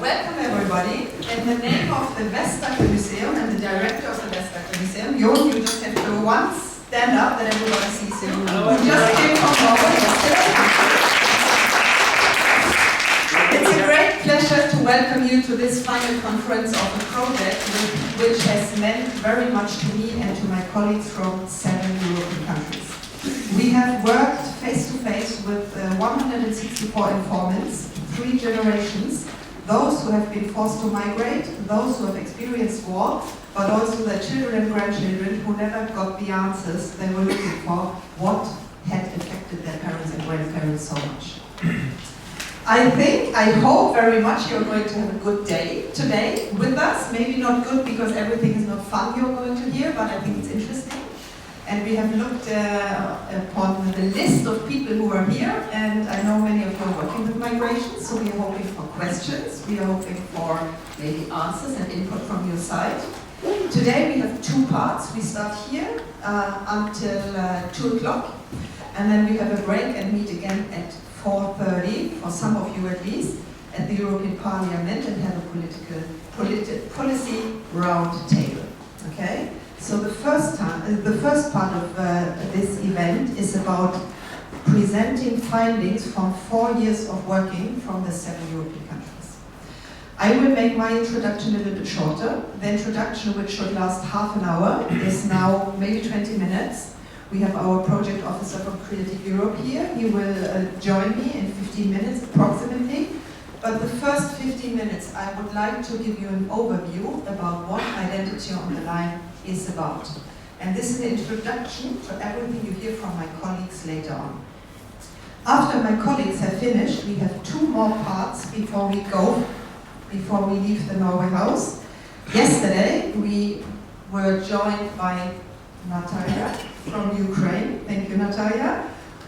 welcome everybody. In the name of the Vestager Museum and the director of the Vestager Museum, you just have to once stand up that everybody sees you. You just came from Norway yesterday. It's a great pleasure to welcome you to this final conference of a project which has meant very much to me and to my colleagues from 7 European countries. We have worked face-to-face with 164 informants, 3 generations, those who have been forced to migrate, those who have experienced war, but also their children and grandchildren who never got the answers they were looking for, what had affected their parents and grandparents so much. I hope very much you're going to have a good day today with us. Maybe not good because everything is not fun you're going to hear, but I think it's interesting. And we have looked upon the list of people who are here, and I know many of you are working with migration, so we are hoping for questions, we are hoping for maybe answers and input from your side. Today we have 2 parts. We start here until 2 o'clock, and then we have a break and meet again at 4:30, for some of you at least, at the European Parliament and have a policy round table. Okay? So the first part of this event is about presenting findings from 4 years of working from the 7 European countries. I will make my introduction a little bit shorter. The introduction, which should last half an hour, is now maybe 20 minutes. We have our project officer from Creative Europe here. He will join me in 15 minutes approximately. But the first 15 minutes, I would like to give you an overview about what Identity on the Line is about. And this is an introduction to everything you hear from my colleagues later on. After my colleagues have finished, we have 2 more parts before we leave the Norway House. Yesterday, we were joined by Natalia from Ukraine. Thank you, Natalia.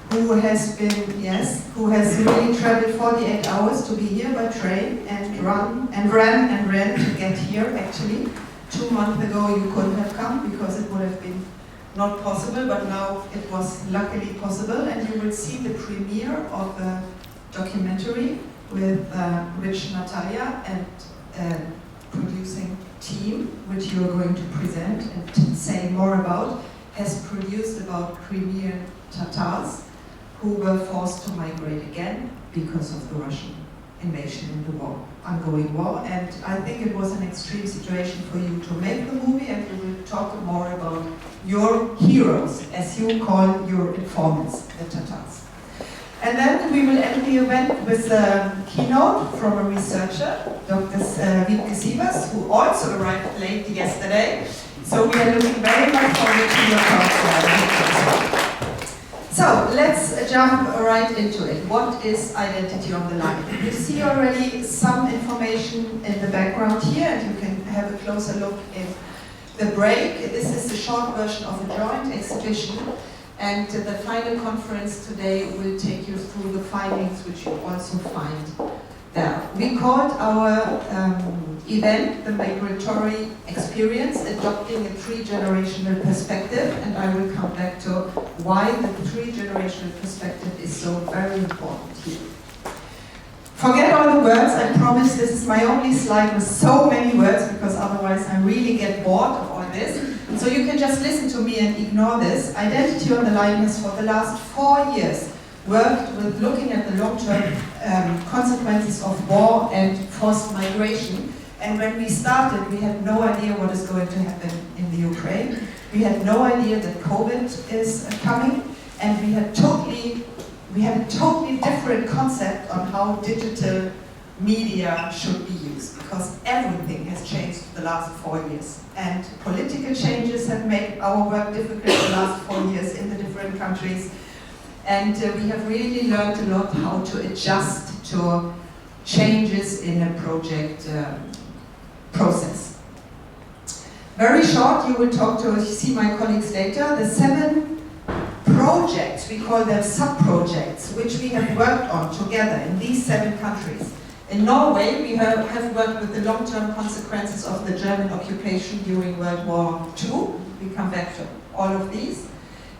Who has really traveled 48 hours to be here by train and ran to get here. Actually, 2 months ago you couldn't have come because it would have been not possible, but now it was luckily possible, and you will see the premiere of a documentary with Rich Natalia and producing team, which you are going to present and say more about, has produced about Crimean Tatars who were forced to migrate again because of the Russian invasion and the ongoing war. And I think it was an extreme situation for you to make the movie, and we will talk more about your heroes, as you call your informants, the Tatars. And then we will end the event with a keynote from a researcher, Dr. Wiebke Sievers, who also arrived late yesterday. So we are looking very much forward to your talks. So let's jump right into it. What is Identity on the Line? You see already some information in the background here, and you can have a closer look in the break. This is the short version of a joint exhibition, and the final conference today will take you through the findings which you also find there. We called our event the Migratory Experience, adopting a 3-generational perspective, and I will come back to why the 3-generational perspective is so very important here. Forget all the words, I promise this is my only slide with so many words, because otherwise I really get bored of all this. So you can just listen to me and ignore this. Identity on the Line has for the last 4 years worked with looking at the long-term consequences of war and forced migration. And when we started, we had no idea what is going to happen in the Ukraine. We had no idea that COVID is coming, and we had a totally different concept on how digital media should be used, because everything has changed the last 4 years. And political changes have made our work difficult the last 4 years in the different countries. And we have really learned a lot how to adjust to changes in a project process. Very short, you will see my colleagues later. The 7 projects, we call them sub-projects, which we have worked on together in these 7 countries. In Norway, we have worked with the long-term consequences of the German occupation during World War II. We come back to all of these.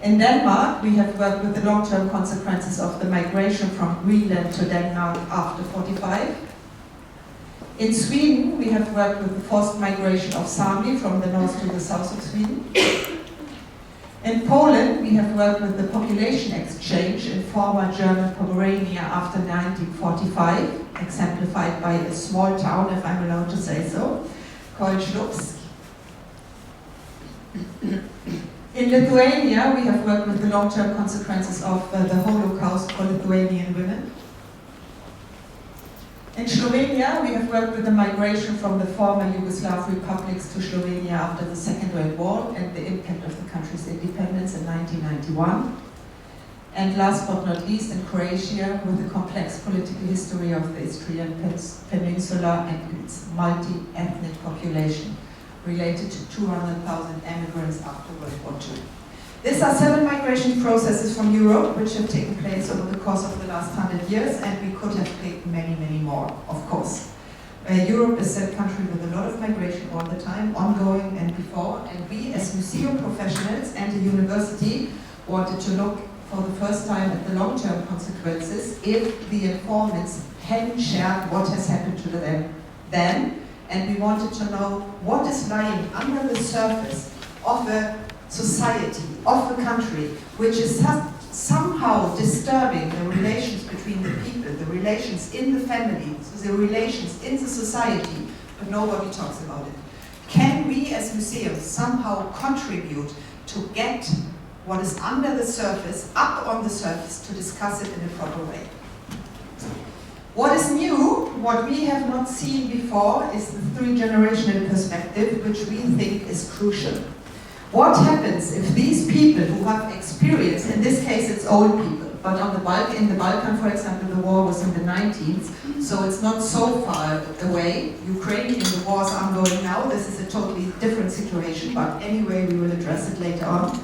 In Denmark, we have worked with the long-term consequences of the migration from Greenland to Denmark after 1945. In Sweden, we have worked with the forced migration of Sami from the north to the south of Sweden. In Poland, we have worked with the population exchange in former German Pomerania after 1945, exemplified by a small town, if I'm allowed to say so, called Ślubsk. In Lithuania, we have worked with the long-term consequences of the Holocaust for Lithuanian women. In Slovenia, we have worked with the migration from the former Yugoslav republics to Slovenia after the Second World War and the impact of the country's independence in 1991. And last but not least, in Croatia, with the complex political history of the Istrian Peninsula and its multi-ethnic population, related to 200,000 immigrants after World War II. These are 7 migration processes from Europe which have taken place over the course of the last 100 years, and we could have picked many, many more, of course. Europe is a country with a lot of migration all the time, ongoing and before, and we as museum professionals and a university wanted to look for the first time at the long-term consequences if the informants hadn't shared what has happened to them then, and we wanted to know what is lying under the surface of a society, of a country, which is somehow disturbing the relations between the people, the relations in the family, the relations in the society, but nobody talks about it. Can we as museums somehow contribute to get what is under the surface, up on the surface, to discuss it in a proper way? What is new, what we have not seen before, is the 3-generational perspective, which we think is crucial. What happens if these people who have experience, in this case it's old people, but in the Balkan, for example, the war was in the 19th, so it's not so far away. Ukraine, the war is ongoing now, this is a totally different situation, but anyway, we will address it later on.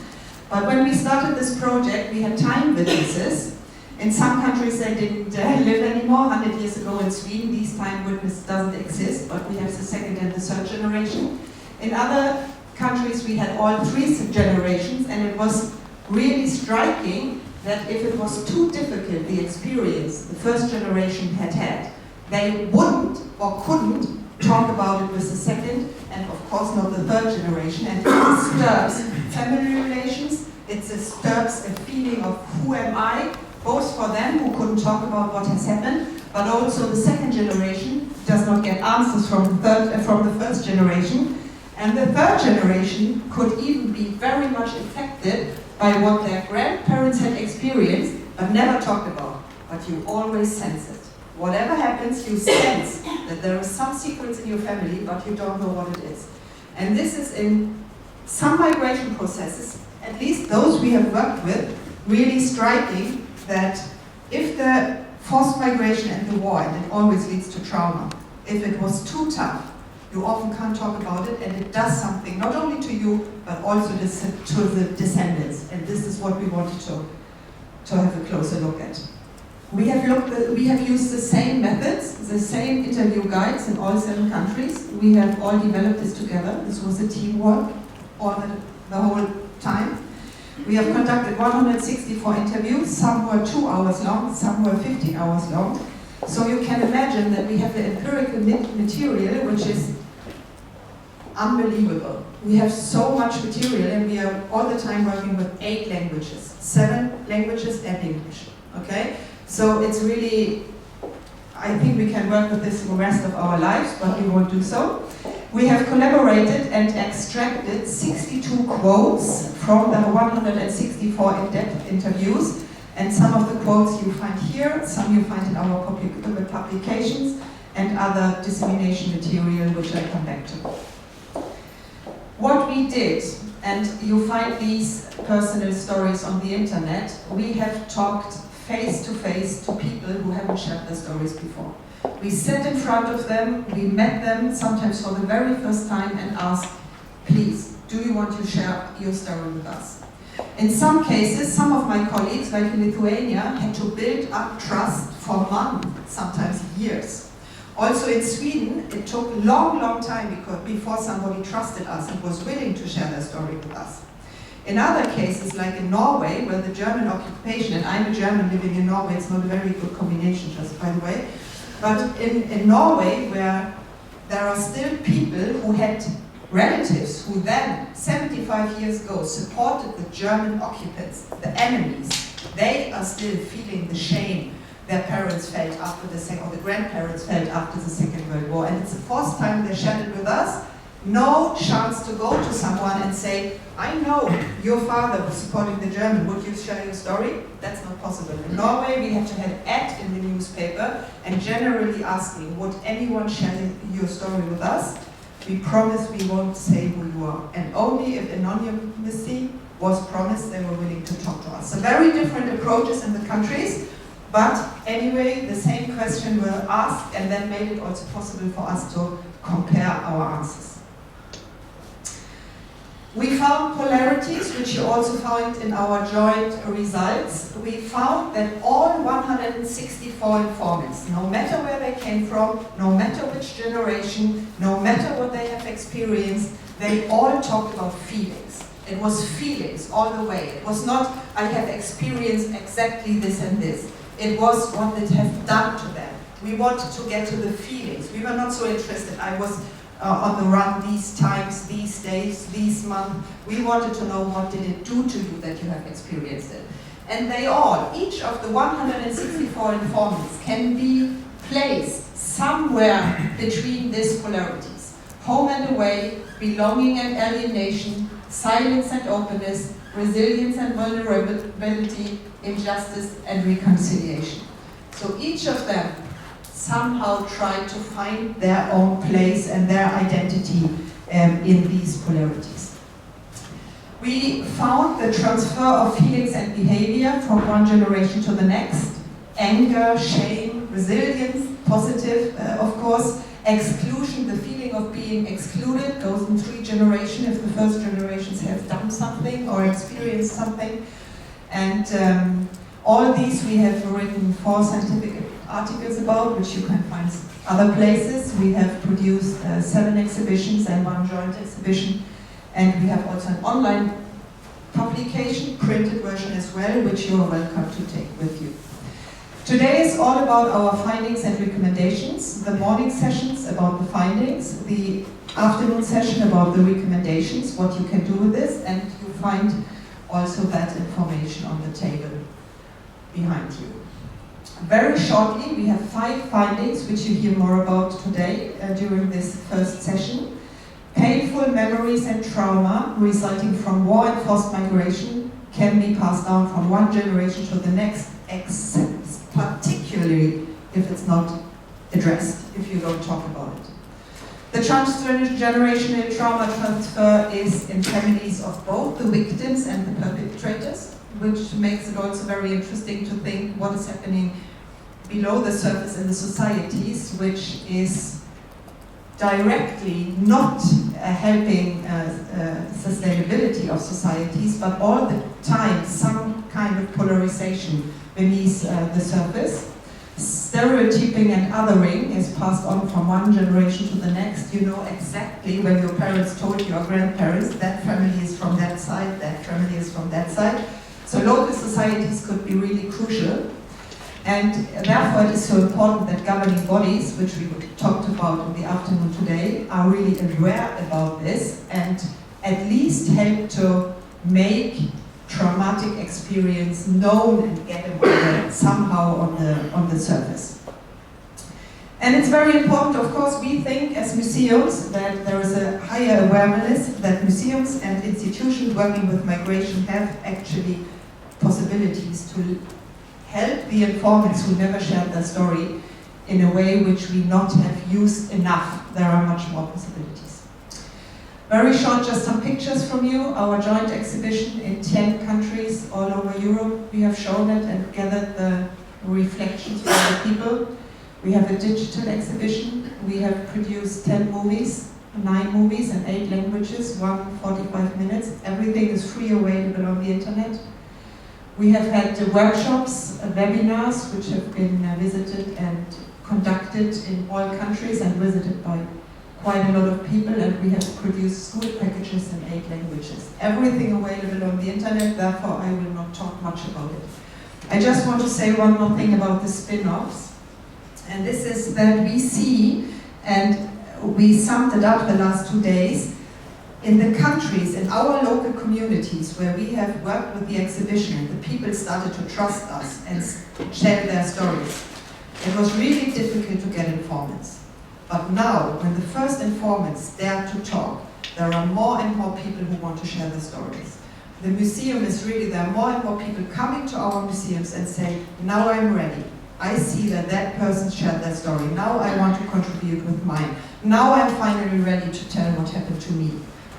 But when we started this project, we had time witnesses. In some countries they didn't live anymore. 100 years ago in Sweden, these time witness doesn't exist, but we have the 2nd and the 3rd generation. In other countries we had all 3 generations, and it was really striking that if it was too difficult, the experience the 1st generation had, they wouldn't or couldn't talk about it with the 2nd, and of course not the 3rd generation, and it disturbs family relations, it disturbs a feeling of who am I, both for them who couldn't talk about what has happened, but also the 2nd generation does not get answers from the 1st generation. And the 3rd generation could even be very much affected by what their grandparents had experienced, but never talked about. But you always sense it. Whatever happens, you sense that there are some secrets in your family, but you don't know what it is. And this is in some migration processes, at least those we have worked with, really striking that if the forced migration and the war, and it always leads to trauma, if it was too tough, you often can't talk about it, and it does something, not only to you, but also to the descendants. And this is what we wanted to have a closer look at. We have used the same methods, the same interview guides in all 7 countries. We have all developed this together. This was a teamwork all the whole time. We have conducted 164 interviews. Some were 2 hours long, some were 15 hours long. So you can imagine that we have the empirical material, which is unbelievable. We have so much material, and we are all the time working with 8 languages, 7 languages and English, okay? So it's really, I think we can work with this the rest of our lives, but we won't do so. We have collaborated and extracted 62 quotes from the 164 in-depth interviews, and some of the quotes you find here, some you find in our publications, and other dissemination material, which I come back to. What we did, and you find these personal stories on the internet, we have talked face-to-face to people who haven't shared their stories before. We sat in front of them, we met them, sometimes for the very first time, and asked, please, do you want to share your story with us? In some cases, some of my colleagues, like in Lithuania, had to build up trust for months, sometimes years. Also in Sweden, it took a long time before somebody trusted us and was willing to share their story with us. In other cases, like in Norway, where the German occupation, and I'm a German living in Norway, it's not a very good combination, just by the way, but in Norway, where there are still people who had relatives who then, 75 years ago, supported the German occupants, the enemies. They are still feeling the shame their parents felt after or the grandparents felt after the Second World War. And it's the first time they shared it with us. No chance to go to someone and say, I know your father was supporting the German, would you share your story? That's not possible. In Norway, we have to have an ad in the newspaper and generally asking, would anyone share your story with us? We promise we won't say who you are. And only if anonymity was promised, they were willing to talk to us. So very different approaches in the countries, but anyway, the same question were asked and then made it also possible for us to compare our answers. We found polarities, which you also found in our joint results. We found that all 164 informants, no matter where they came from, no matter which generation, no matter what they have experienced, they all talked about feelings. It was feelings all the way. It was not, I have experienced exactly this and this. It was what it has done to them. We wanted to get to the feelings. We were not so interested. I was on the run these times, these days, these months. We wanted to know what did it do to you that you have experienced it. And they all, each of the 164 informants can be placed somewhere between these polarities. Home and away, belonging and alienation, silence and openness, resilience and vulnerability, injustice and reconciliation. So each of them somehow try to find their own place and their identity in these polarities. We found the transfer of feelings and behavior from one generation to the next. Anger, shame, resilience, positive, of course. Exclusion, the feeling of being excluded, goes in 3 generations if the first generations have done something or experienced something. And all these we have written 4 scientific articles about, which you can find other places. We have produced 7 exhibitions and 1 joint exhibition, and we have also an online publication, printed version as well, which you are welcome to take with you. Today is all about our findings and recommendations. The morning sessions about the findings, the afternoon session about the recommendations, what you can do with this, and you find also that information on the table behind you. Very shortly, we have 5 findings which you hear more about today during this first session. Painful memories and trauma resulting from war and forced migration can be passed down from one generation to the next, except particularly if it's not addressed, if you don't talk about it. The transgenerational trauma transfer is in families of both the victims and the perpetrators, which makes it also very interesting to think what is happening below the surface in the societies, which is directly not helping sustainability of societies, but all the time some kind of polarization beneath the surface. Stereotyping and othering is passed on from one generation to the next. You know exactly when your parents told your grandparents that family is from that side, that family is from that side. So local societies could be really crucial. And therefore it is so important that governing bodies, which we talked about in the afternoon today, are really aware about this and at least help to make traumatic experience known and get away somehow on the surface. And it's very important, of course, we think as museums that there is a higher awareness that museums and institutions working with migration have actually possibilities to help the informants who never shared their story in a way which we not have used enough. There are much more possibilities. Very short, just some pictures from you. Our joint exhibition in 10 countries all over Europe. We have shown it and gathered the reflections from the people. We have a digital exhibition. We have produced 10 movies, 9 movies in 8 languages, 45 minutes. Everything is free available on the internet. We have had workshops, webinars, which have been visited and conducted in all countries and visited by quite a lot of people, and we have produced school packages in 8 languages. Everything available on the internet, therefore I will not talk much about it. I just want to say one more thing about the spin-offs, and this is that we see, and we summed it up the last 2 days. In the countries, in our local communities where we have worked with the exhibition, the people started to trust us and share their stories. It was really difficult to get informants. But now, when the first informants dare to talk, there are more and more people who want to share their stories. The museum is really, there are more and more people coming to our museums and say, now I'm ready. I see that that person shared their story. Now I want to contribute with mine. Now I'm finally ready to tell what happened to me.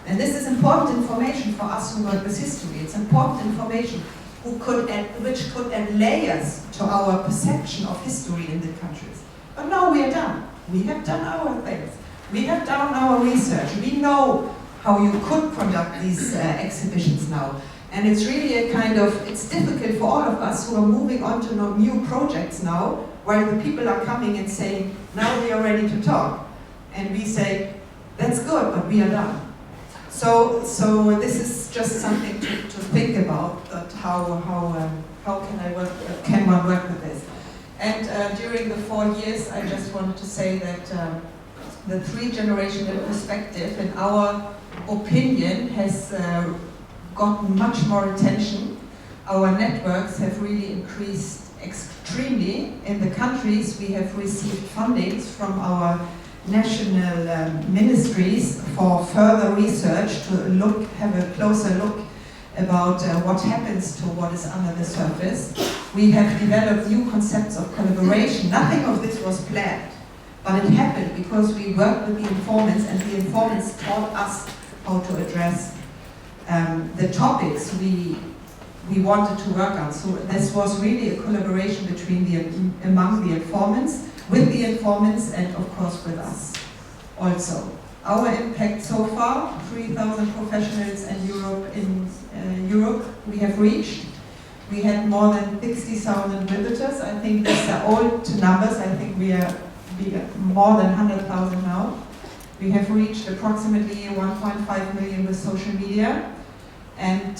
And this is important information for us who work with history. It's important information which could add layers to our perception of history in the countries. But now we are done. We have done our things. We have done our research. We know how you could conduct these exhibitions now. And it's really a kind of, it's difficult for all of us who are moving on to new projects now, where the people are coming and saying, now we are ready to talk. And we say, that's good, but we are done. So this is just something to think about, that how can one work with this? And during the 4 years, I just wanted to say that the 3-generational perspective, in our opinion, has gotten much more attention. Our networks have really increased extremely. In the countries, we have received fundings from our national ministries for further research to have a closer look about what happens to what is under the surface. We have developed new concepts of collaboration. Nothing of this was planned, but it happened because we worked with the informants, and the informants taught us how to address the topics we wanted to work on. So this was really a collaboration between among the informants, with the informants, and of course with us also. Our impact so far, 3,000 professionals in Europe we have reached. We had more than 60,000 visitors. I think these are old numbers. I think we are more than 100,000 now. We have reached approximately 1.5 million with social media, and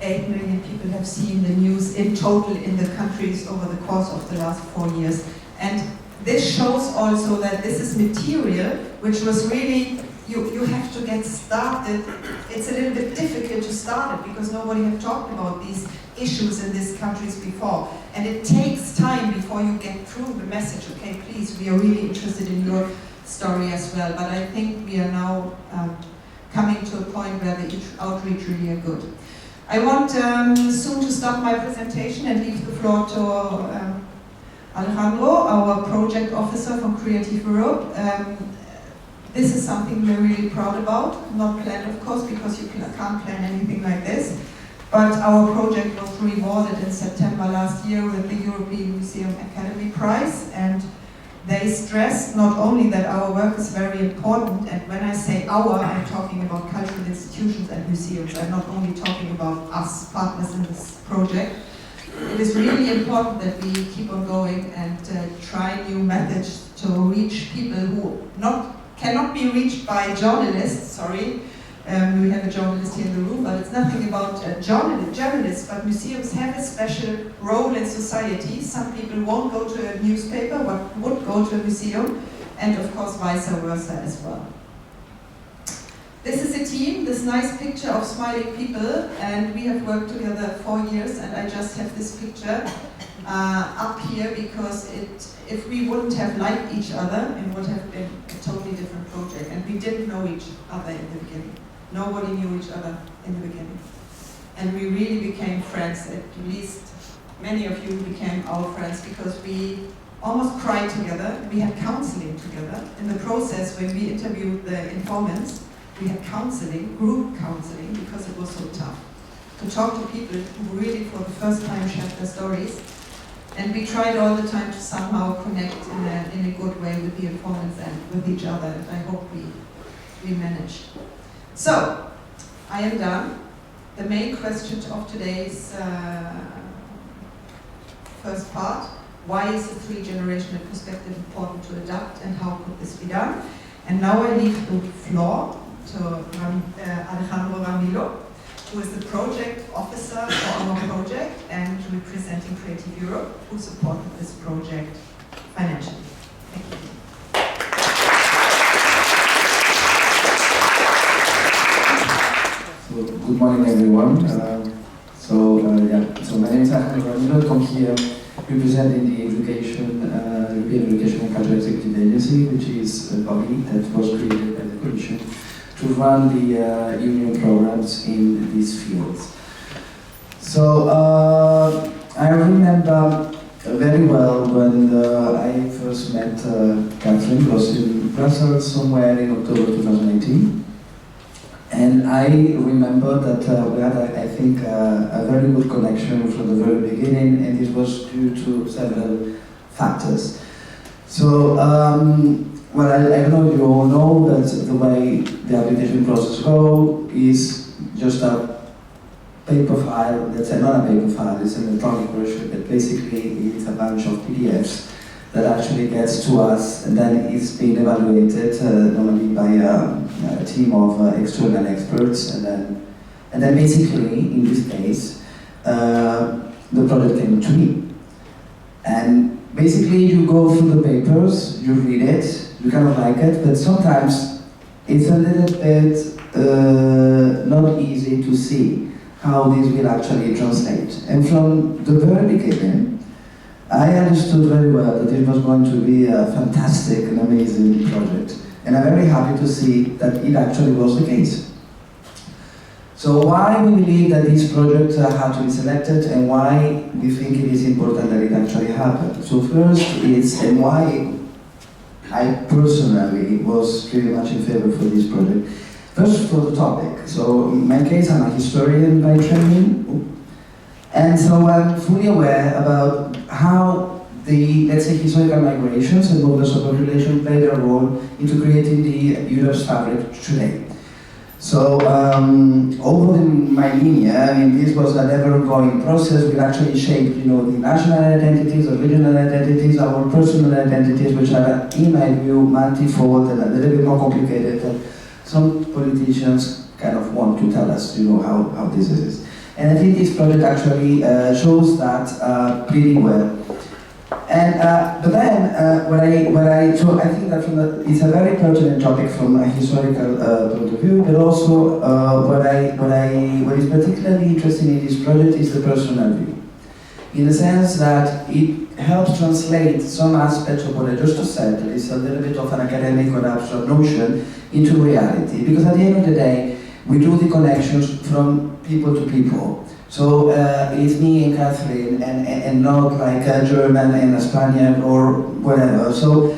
8 million people have seen the news in total in the countries over the course of the last 4 years. And this shows also that this is material which was really, you have to get started. It's a little bit difficult to start it because nobody had talked about these issues in these countries before. And it takes time before you get through the message, okay, please, we are really interested in your story as well. But I think we are now coming to a point where the outreach really are good. I want soon to stop my presentation and leave the floor to Alejandro, our project officer from Creative Europe. This is something we're really proud about. Not planned, of course, because you can't plan anything like this. But our project was rewarded in September last year with the European Museum Academy Prize. And they stress not only that our work is very important, and when I say our, I'm talking about cultural institutions and museums. I'm not only talking about us, partners in this project. It is really important that we keep on going and try new methods to reach people who cannot be reached by journalists, sorry. We have a journalist here in the room, but it's nothing about journalists, but museums have a special role in society. Some people won't go to a newspaper, but would go to a museum, and of course vice versa as well. This is a team, this nice picture of smiling people, and we have worked together 4 years, and I just have this picture up here because if we wouldn't have liked each other, it would have been a totally different project, and we didn't know each other in the beginning. Nobody knew each other in the beginning. And we really became friends, at least many of you became our friends, because we almost cried together. We had counseling together. In the process, when we interviewed the informants, we had counseling, group counseling, because it was so tough to talk to people who really for the first time shared their stories. And we tried all the time to somehow connect in a good way with the informants and with each other, and I hope we managed. So, I am done. The main question of today's first part, why is the 3-generational perspective important to adopt, and how could this be done? And now I leave the floor to Alejandro Ramilo, who is the project officer for our project and representing Creative Europe, who supported this project financially. Thank you. Good morning, everyone. So my name is Ahmed. I come here representing the European Education and Culture Executive Agency, which is a body that was created by the Commission to run the union programs in these fields. So I remember very well when I first met Catherine. It was in Brussels somewhere in October 2018. And I remember that we had, I think, a very good connection from the very beginning, and it was due to several factors. So, well, I don't know if you all know that the way the application process goes is just a paper file, let's say not a paper file, it's an electronic version, but basically it's a bunch of PDFs that actually gets to us, and then it's being evaluated normally by a team of external experts, and then basically, in this case, the project came to me. And basically, you go through the papers, you read it, you kind of like it, but sometimes it's a little bit not easy to see how this will actually translate. And from the very beginning, I understood very well that it was going to be a fantastic and amazing project. And I'm very happy to see that it actually was the case. So why we believe that this project had to be selected, and why we think it is important that it actually happened. So first is, and why I personally was pretty much in favor for this project. First for the topic. So in my case, I'm a historian by training. And so I'm fully aware about how the, let's say, historical migrations and movements of population played a role into creating the Europe's fabric today. So over the millennia, I mean, this was an ever-ongoing process. We actually shaped, the national identities, the regional identities, our personal identities, which are, in my view, multifold and a little bit more complicated than some politicians kind of want to tell us, how this is. And I think this project actually shows that pretty well. And but then so I think that it's a very pertinent topic from a historical point of view, but also what is particularly interesting in this project is the personal view, in the sense that it helps translate some aspects of what I just said, that is a little bit of an academic or abstract notion, into reality. Because at the end of the day, we do the connections from people to people. So it's me and Catherine, and not like a German and a Spaniard or whatever. So,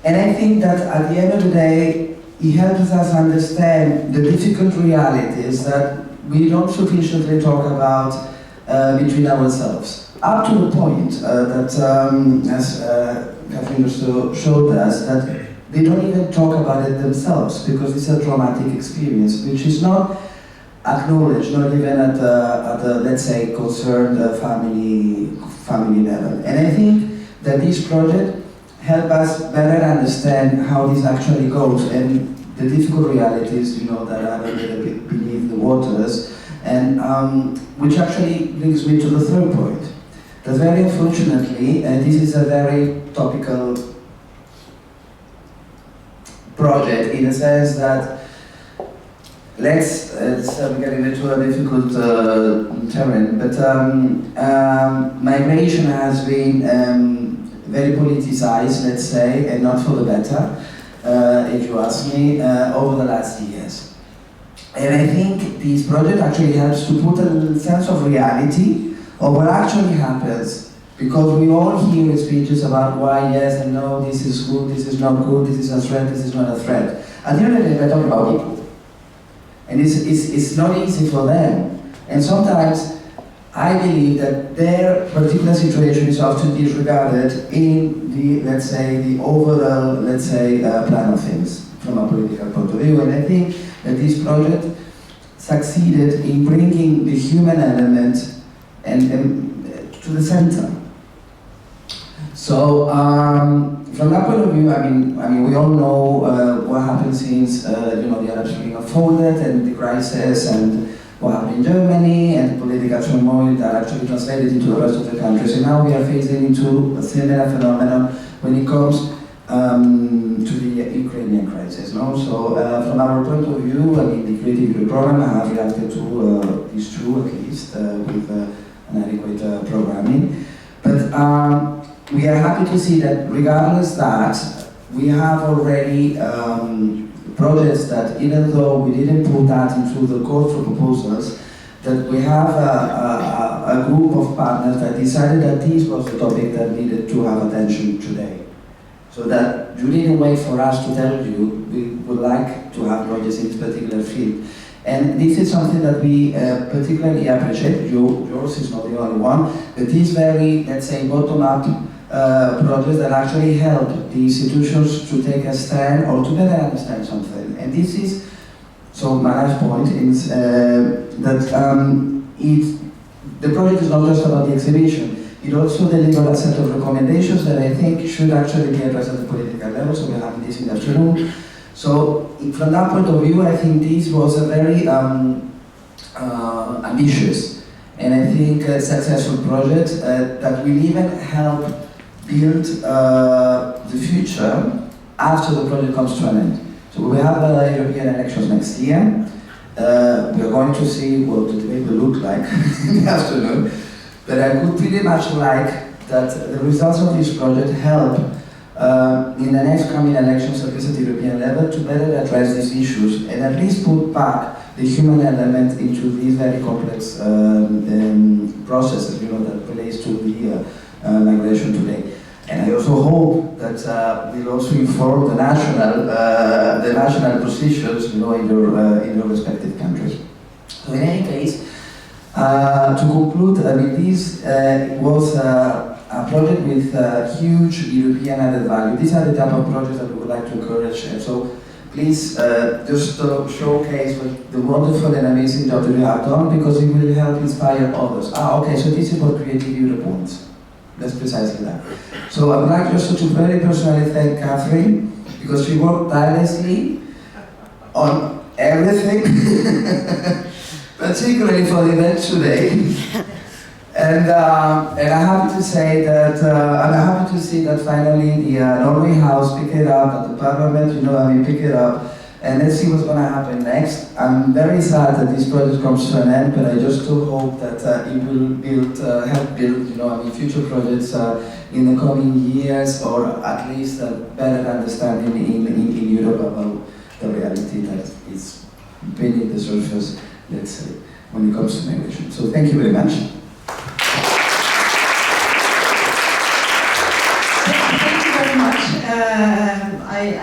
and I think that at the end of the day, it helps us understand the difficult realities that we don't sufficiently talk about between ourselves. Up to the point that, as Catherine also showed us, that they don't even talk about it themselves because it's a traumatic experience, which is not acknowledged, not even at the let's say, concerned family level. And I think that this project helps us better understand how this actually goes and the difficult realities, that are a little bit beneath the waters, and which actually brings me to the third point. That very unfortunately, and this is a very topical project in the sense that let's get into a difficult terrain, but migration has been very politicized, let's say, and not for the better, if you ask me, over the last years. And I think this project actually helps to put a sense of reality of what actually happens, because we all hear speeches about why yes and no, this is good, this is not good, this is a threat, this is not a threat. At the end of the day, we're talking about people. And it's not easy for them. And sometimes I believe that their particular situation is often disregarded in the, let's say, the overall, let's say, plan of things from a political point of view. And I think that this project succeeded in bringing the human element and to the center. So from that point of view, I mean, we all know what happened since the Arab Spring unfolded and the crisis and what happened in Germany and the political turmoil that actually translated into the rest of the countries. And now we are facing into a similar phenomenon when it comes to the Ukrainian crisis. No? So from our point of view, I mean, the Creative Europe program has reacted to these two at least with an adequate programming. But we are happy to see that regardless that, we have already projects that even though we didn't put that into the call for proposals, that we have a group of partners that decided that this was the topic that needed to have attention today. So that you didn't wait for us to tell you we would like to have projects in this particular field. And this is something that we particularly appreciate. Yours is not the only one, but these very, let's say, bottom-up projects that actually help the institutions to take a stand or to better understand something. And this is, so my last point is that the project is not just about the exhibition. It also delivers a set of recommendations that I think should actually be addressed at the political level, so we're having this in the afternoon. So from that point of view, I think this was a very ambitious and I think successful project that will even help build the future after the project comes to an end. So we have European elections next year. We are going to see what the debate will look like in the afternoon. But I would pretty much like that the results of this project help in the next coming elections, at least at the European level, to better address these issues and at least put back the human element into these very complex processes, that relates to the migration today. And I also hope that we'll also inform the national positions, in your respective countries. So in any case, to conclude, I mean, this was a project with huge European added value. These are the type of projects that we would like to encourage. And so please just showcase the wonderful and amazing job that you have done, because it will help inspire others. Okay, so this is what Creative Europe wants. That's precisely that. So I would like just to very personally thank Catherine, because she worked tirelessly on everything, particularly for the event today. And I'm happy to say that I'm happy to see that finally the Norway House picked it up, that the Parliament, pick it up, and let's see what's going to happen next. I'm very sad that this project comes to an end, but I just do hope that it will help build, future projects in the coming years, or at least a better understanding in Europe about the reality that is beneath the surface, let's say, when it comes to migration. So thank you very much. Thank you very much.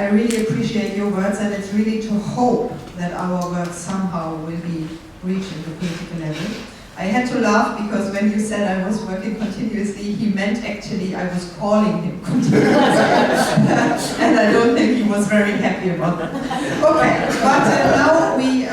I really appreciate your words, and it's really to hope that our work somehow will be reaching the political level. I had to laugh because when you said I was working continuously, he meant actually I was calling him continuously. And I don't think he was very happy about that. Okay, but now we